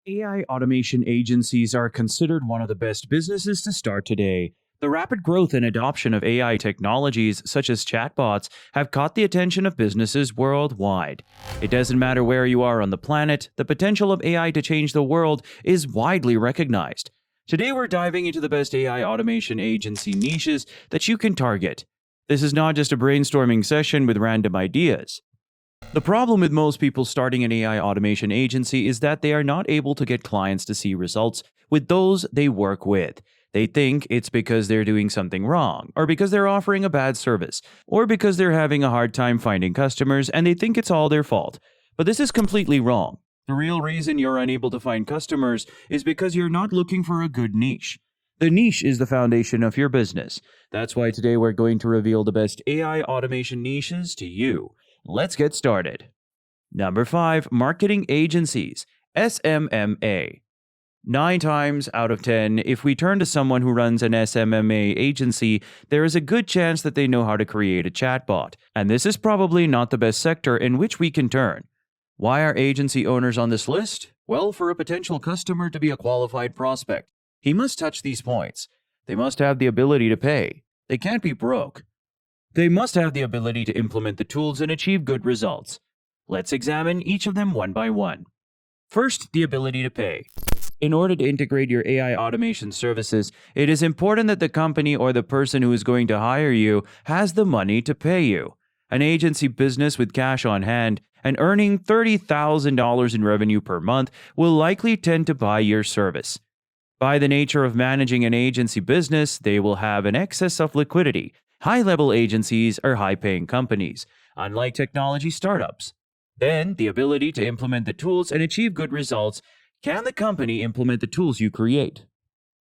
AI automation agencies are considered one of the best businesses to start today. The rapid growth and adoption of AI technologies, such as chatbots, have caught the attention of businesses worldwide. It doesn't matter where you are on the planet, the potential of AI to change the world is widely recognized. Today, we're diving into the best AI automation agency niches that you can target. This is not just a brainstorming session with random ideas. The problem with most people starting an AI automation agency is that they are not able to get clients to see results with those they work with. They think it's because they're doing something wrong, or because they're offering a bad service, or because they're having a hard time finding customers and they think it's all their fault. But this is completely wrong. The real reason you're unable to find customers is because you're not looking for a good niche. The niche is the foundation of your business. That's why today we're going to reveal the best AI automation niches to you. Let's get started. Number 5, marketing agencies, SMMA. 9 times out of 10, if we turn to someone who runs an SMMA agency, there is a good chance that they know how to create a chatbot. And this is probably not the best sector in which we can turn. Why are agency owners on this list? Well, for a potential customer to be a qualified prospect, he must touch these points. They must have the ability to pay. They can't be broke. They must have the ability to implement the tools and achieve good results. Let's examine each of them one by one. First, the ability to pay. In order to integrate your AI automation services, it is important that the company or the person who is going to hire you has the money to pay you. An agency business with cash on hand and earning $30,000 in revenue per month will likely tend to buy your service. By the nature of managing an agency business, they will have an excess of liquidity. High-level agencies are high-paying companies, unlike technology startups. Then, the ability to implement the tools and achieve good results. Can the company implement the tools you create?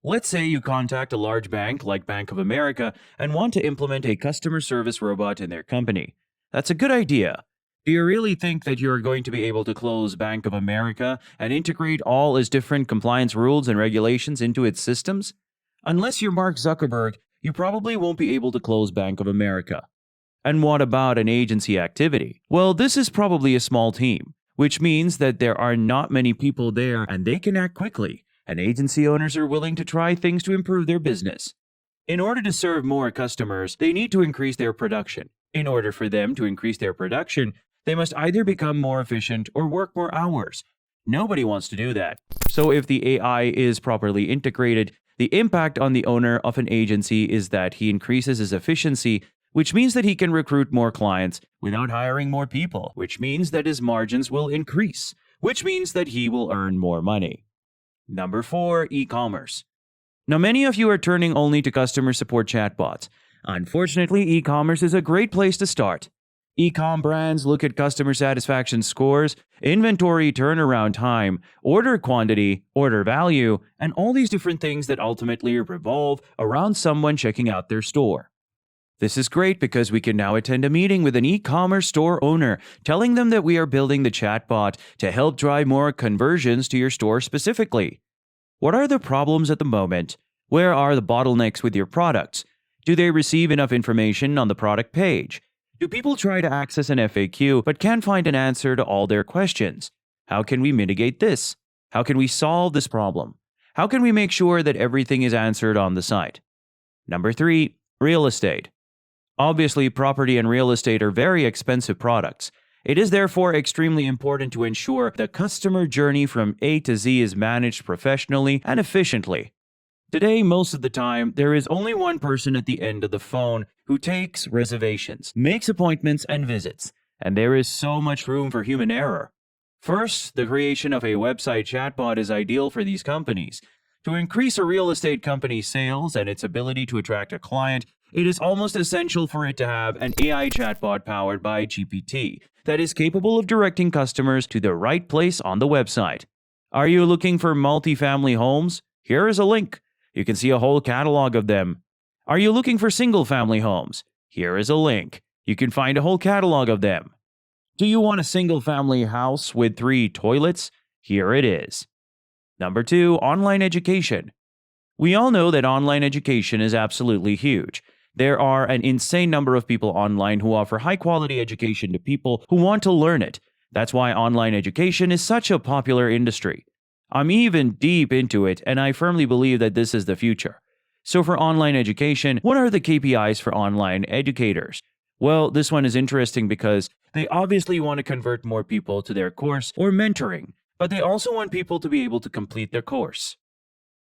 Let's say you contact a large bank like Bank of America and want to implement a customer service robot in their company. That's a good idea. Do you really think that you're going to be able to close Bank of America and integrate all its different compliance rules and regulations into its systems? Unless you're Mark Zuckerberg, you probably won't be able to close Bank of America. And what about an agency activity? Well, this is probably a small team, which means that there are not many people there and they can act quickly, and agency owners are willing to try things to improve their business. In order to serve more customers, they need to increase their production. In order for them to increase their production, they must either become more efficient or work more hours. Nobody wants to do that. So if the AI is properly integrated, the impact on the owner of an agency is that he increases his efficiency, which means that he can recruit more clients without hiring more people, which means that his margins will increase, which means that he will earn more money. Number 4, e-commerce. Now, many of you are turning only to customer support chatbots. Unfortunately, e-commerce is a great place to start. E-com brands look at customer satisfaction scores, inventory turnaround time, order quantity, order value, and all these different things that ultimately revolve around someone checking out their store. This is great because we can now attend a meeting with an e-commerce store owner, telling them that we are building the chatbot to help drive more conversions to your store specifically. What are the problems at the moment? Where are the bottlenecks with your products? Do they receive enough information on the product page? Do people try to access an FAQ but can't find an answer to all their questions? How can we mitigate this? How can we solve this problem? How can we make sure that everything is answered on the site? Number 3, real estate. Obviously, property and real estate are very expensive products. It is therefore extremely important to ensure the customer journey from A to Z is managed professionally and efficiently. Today, most of the time, there is only one person at the end of the phone who takes reservations, makes appointments, and visits, and there is so much room for human error. First, the creation of a website chatbot is ideal for these companies. To increase a real estate company's sales and its ability to attract a client, it is almost essential for it to have an AI chatbot powered by GPT that is capable of directing customers to the right place on the website. Are you looking for multifamily homes? Here is a link. You can see a whole catalog of them. Are you looking for single-family homes? Here is a link. You can find a whole catalog of them. Do you want a single-family house with 3 toilets? Here it is. Number 2, online education. We all know that online education is absolutely huge. There are an insane number of people online who offer high-quality education to people who want to learn it. That's why online education is such a popular industry. I'm even deep into it, and I firmly believe that this is the future. So for online education, what are the KPIs for online educators? Well, this one is interesting because they obviously want to convert more people to their course or mentoring, but they also want people to be able to complete their course.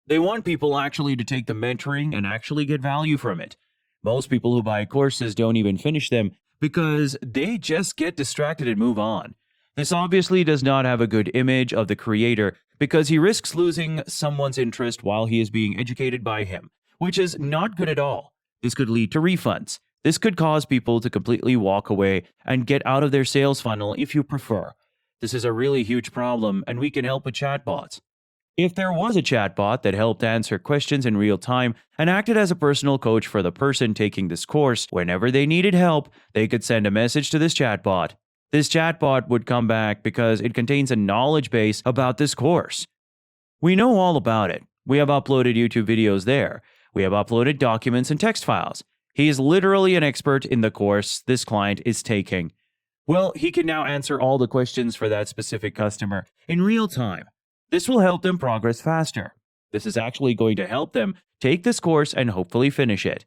They want people actually to take the mentoring and actually get value from it. Most people who buy courses don't even finish them because they just get distracted and move on. This obviously does not have a good image of the creator because he risks losing someone's interest while he is being educated by him, which is not good at all. This could lead to refunds. This could cause people to completely walk away and get out of their sales funnel if you prefer. This is a really huge problem, and we can help with chatbots. If there was a chatbot that helped answer questions in real time and acted as a personal coach for the person taking this course, whenever they needed help, they could send a message to this chatbot. This chatbot would come back because it contains a knowledge base about this course. We know all about it. We have uploaded YouTube videos there. We have uploaded documents and text files. He is literally an expert in the course this client is taking. Well, he can now answer all the questions for that specific customer in real time. This will help them progress faster. This is actually going to help them take this course and hopefully finish it.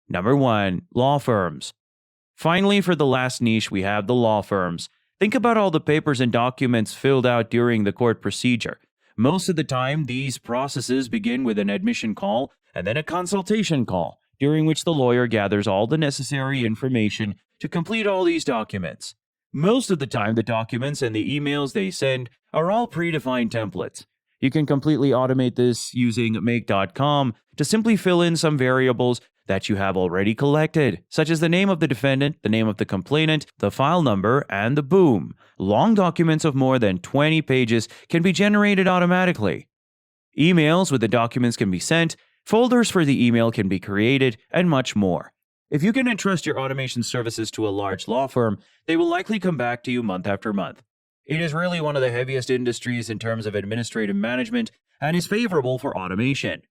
Number 1, law firms. Finally, for the last niche, we have the law firms. Think about all the papers and documents filled out during the court procedure. Most of the time, these processes begin with an admission call and then a consultation call, during which the lawyer gathers all the necessary information to complete all these documents. Most of the time, the documents and the emails they send are all predefined templates. You can completely automate this using make.com to simply fill in some variables that you have already collected, such as the name of the defendant, the name of the complainant, the file number, and the boom. Long documents of more than 20 pages can be generated automatically. Emails with the documents can be sent, folders for the email can be created, and much more. If you can entrust your automation services to a large law firm, they will likely come back to you month after month. It is really one of the heaviest industries in terms of administrative management and is favorable for automation.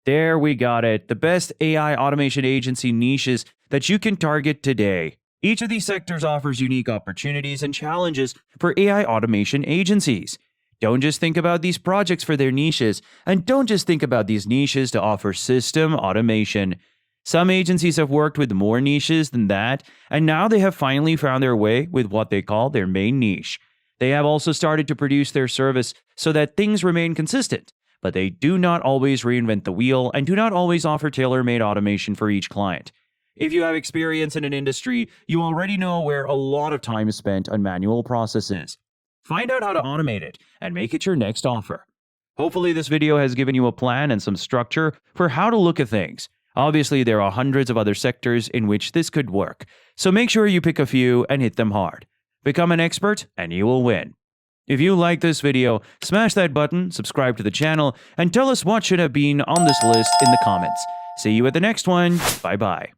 There we got it, the best AI automation agency niches that you can target today. Each of these sectors offers unique opportunities and challenges for AI automation agencies. Don't just think about these projects for their niches, and don't just think about these niches to offer system automation. Some agencies have worked with more niches than that, and now they have finally found their way with what they call their main niche. They have also started to produce their service so that things remain consistent, but they do not always reinvent the wheel and do not always offer tailor-made automation for each client. If you have experience in an industry, you already know where a lot of time is spent on manual processes. Find out how to automate it and make it your next offer. Hopefully this video has given you a plan and some structure for how to look at things. Obviously, there are hundreds of other sectors in which this could work, so make sure you pick a few and hit them hard. Become an expert and you will win. If you like this video, smash that button, subscribe to the channel, and tell us what should have been on this list in the comments. See you at the next one. Bye-bye.